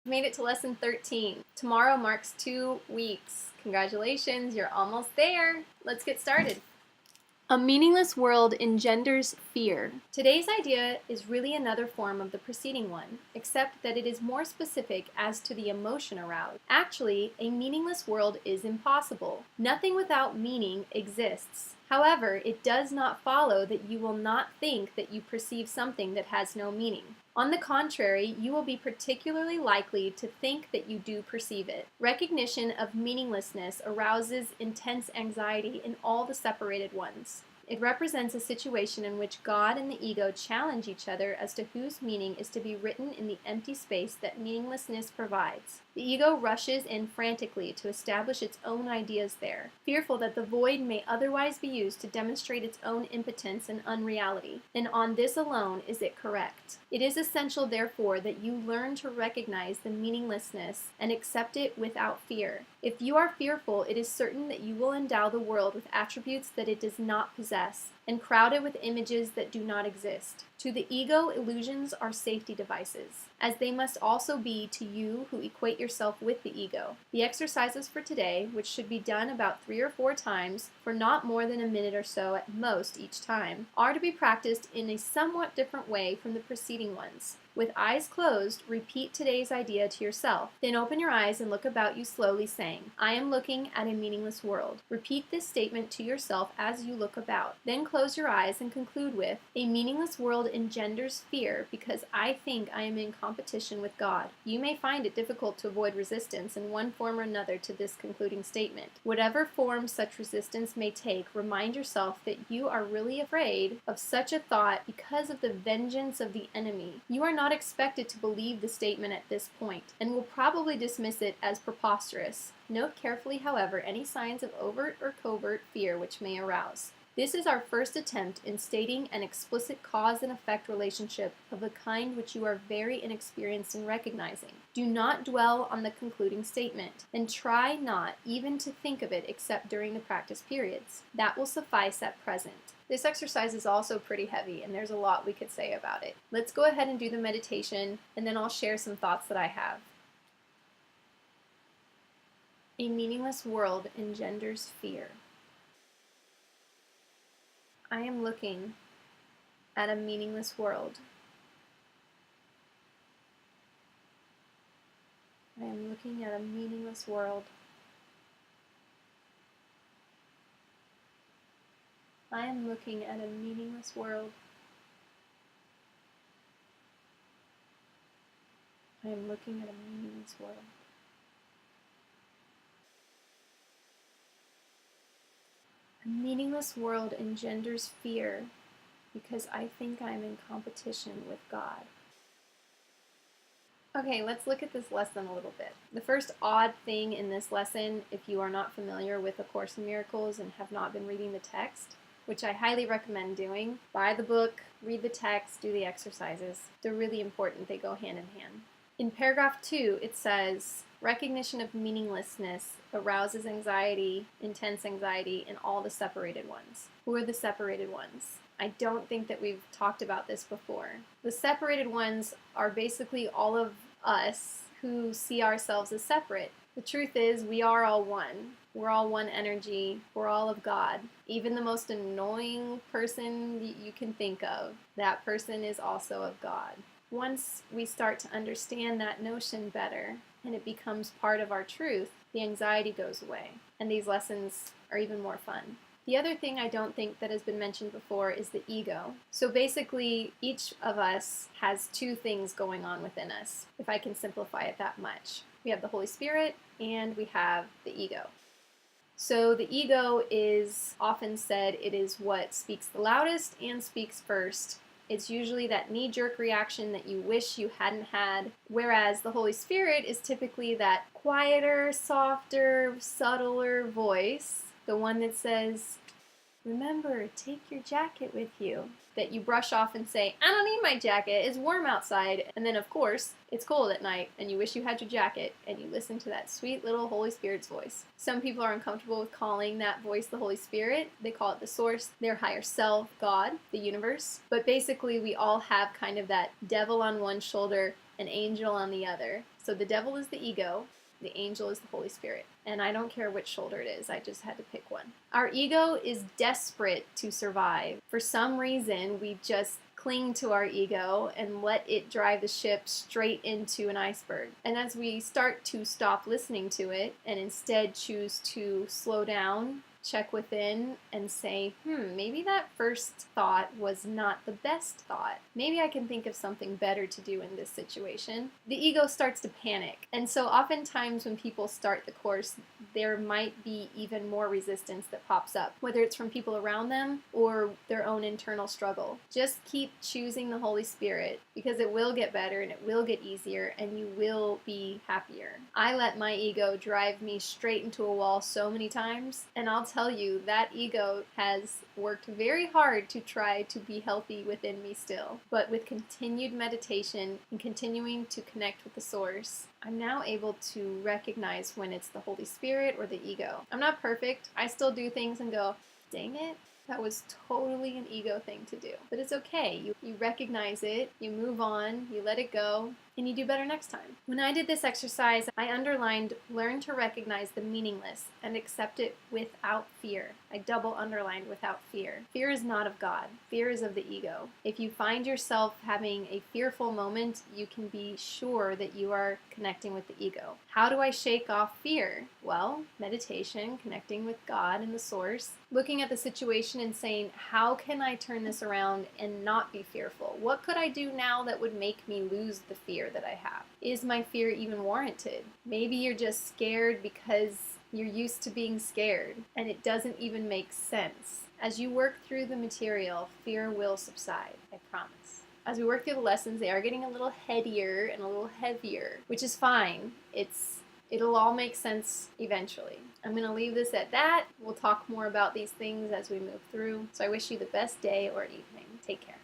Made it to lesson 13. Tomorrow marks 2 weeks. Congratulations, you're almost there. Let's get started. A meaningless world engenders fear. Today's idea is really another form of the preceding one, except that it is more specific as to the emotion aroused. Actually, a meaningless world is impossible. Nothing without meaning exists. However, it does not follow that you will not think that you perceive something that has no meaning. On the contrary, you will be particularly likely to think that you do perceive it. Recognition of meaninglessness arouses intense anxiety in all the separated ones. It represents a situation in which God and the ego challenge each other as to whose meaning is to be written in the empty space that meaninglessness provides. The ego rushes in frantically to establish its own ideas there, fearful that the void may otherwise be used to demonstrate its own impotence and unreality. And on this alone is it correct. It is essential, therefore, that you learn to recognize the meaninglessness and accept it without fear. If you are fearful, it is certain that you will endow the world with attributes that it does not possess, and crowd it with images that do not exist. To the ego, illusions are safety devices, as they must also be to you who equate yourself with the ego. The exercises for today, which should be done about 3 or 4 times, for not more than a minute or so at most each time, are to be practiced in a somewhat different way from the preceding ones. With eyes closed, repeat today's idea to yourself. Then open your eyes and look about you slowly, saying, I am looking at a meaningless world. Repeat this statement to yourself as you look about. Then close your eyes and conclude with, a meaningless world engenders fear because I think I am in competition with God. You may find it difficult to avoid resistance in one form or another to this concluding statement. Whatever form such resistance may take, remind yourself that you are really afraid of such a thought because of the vengeance of the enemy. You are not expected to believe the statement at this point, and will probably dismiss it as preposterous. Note carefully, however, any signs of overt or covert fear which may arouse. This is our first attempt in stating an explicit cause and effect relationship of the kind which you are very inexperienced in recognizing. Do not dwell on the concluding statement, and try not even to think of it except during the practice periods. That will suffice at present. This exercise is also pretty heavy, and there's a lot we could say about it. Let's go ahead and do the meditation, and then I'll share some thoughts that I have. A meaningless world engenders fear. I am looking at a meaningless world. I am looking at a meaningless world. I am looking at a meaningless world. I am looking at a meaningless world. A meaningless world engenders fear because I think I am in competition with God. Okay, let's look at this lesson a little bit. The first odd thing in this lesson, if you are not familiar with A Course in Miracles and have not been reading the text, which I highly recommend doing, buy the book, read the text, do the exercises. They're really important. They go hand in hand. In paragraph 2, it says, recognition of meaninglessness arouses anxiety, intense anxiety, in all the separated ones. Who are the separated ones? I don't think that we've talked about this before. The separated ones are basically all of us who see ourselves as separate. The truth is, we are all one. We're all one energy. We're all of God. Even the most annoying person you can think of, that person is also of God. Once we start to understand that notion better, and it becomes part of our truth, the anxiety goes away, and these lessons are even more fun. The other thing I don't think that has been mentioned before is the ego. So basically, each of us has 2 things going on within us, if I can simplify it that much. We have the Holy Spirit, and we have the ego. So the ego is often said it is what speaks the loudest and speaks first. It's usually that knee-jerk reaction that you wish you hadn't had, whereas the Holy Spirit is typically that quieter, softer, subtler voice, the one that says, remember, take your jacket with you, that you brush off and say, I don't need my jacket, it's warm outside, and then of course, it's cold at night, and you wish you had your jacket, and you listen to that sweet little Holy Spirit's voice. Some people are uncomfortable with calling that voice the Holy Spirit. They call it the source, their higher self, God, the universe. But basically, we all have kind of that devil on one shoulder, an angel on the other. So the devil is the ego, the angel is the Holy Spirit. And I don't care which shoulder it is, I just had to pick one. Our ego is desperate to survive. For some reason, we just cling to our ego and let it drive the ship straight into an iceberg. And as we start to stop listening to it and instead choose to slow down, check within, and say, maybe that first thought was not the best thought. Maybe I can think of something better to do in this situation. The ego starts to panic. And so oftentimes when people start the course, there might be even more resistance that pops up, whether it's from people around them or their own internal struggle. Just keep choosing the Holy Spirit, because it will get better and it will get easier and you will be happier. I let my ego drive me straight into a wall so many times, and I'll tell you, that ego has worked very hard to try to be healthy within me still. But with continued meditation and continuing to connect with the source, I'm now able to recognize when it's the Holy Spirit or the ego. I'm not perfect. I still do things and go, dang it, that was totally an ego thing to do. But it's okay. You recognize it, you move on, you let it go, and you do better next time. When I did this exercise, I underlined learn to recognize the meaningless and accept it without fear. I double underlined without fear. Fear is not of God. Fear is of the ego. If you find yourself having a fearful moment, you can be sure that you are connecting with the ego. How do I shake off fear? Well, meditation, connecting with God and the source, looking at the situation and saying, how can I turn this around and not be fearful? What could I do now that would make me lose the fear that I have? Is my fear even warranted? Maybe you're just scared because you're used to being scared and it doesn't even make sense. As you work through the material, fear will subside, I promise. As we work through the lessons, they are getting a little headier and a little heavier, which is fine. It'll all make sense eventually. I'm going to leave this at that. We'll talk more about these things as we move through. So I wish you the best day or evening. Take care.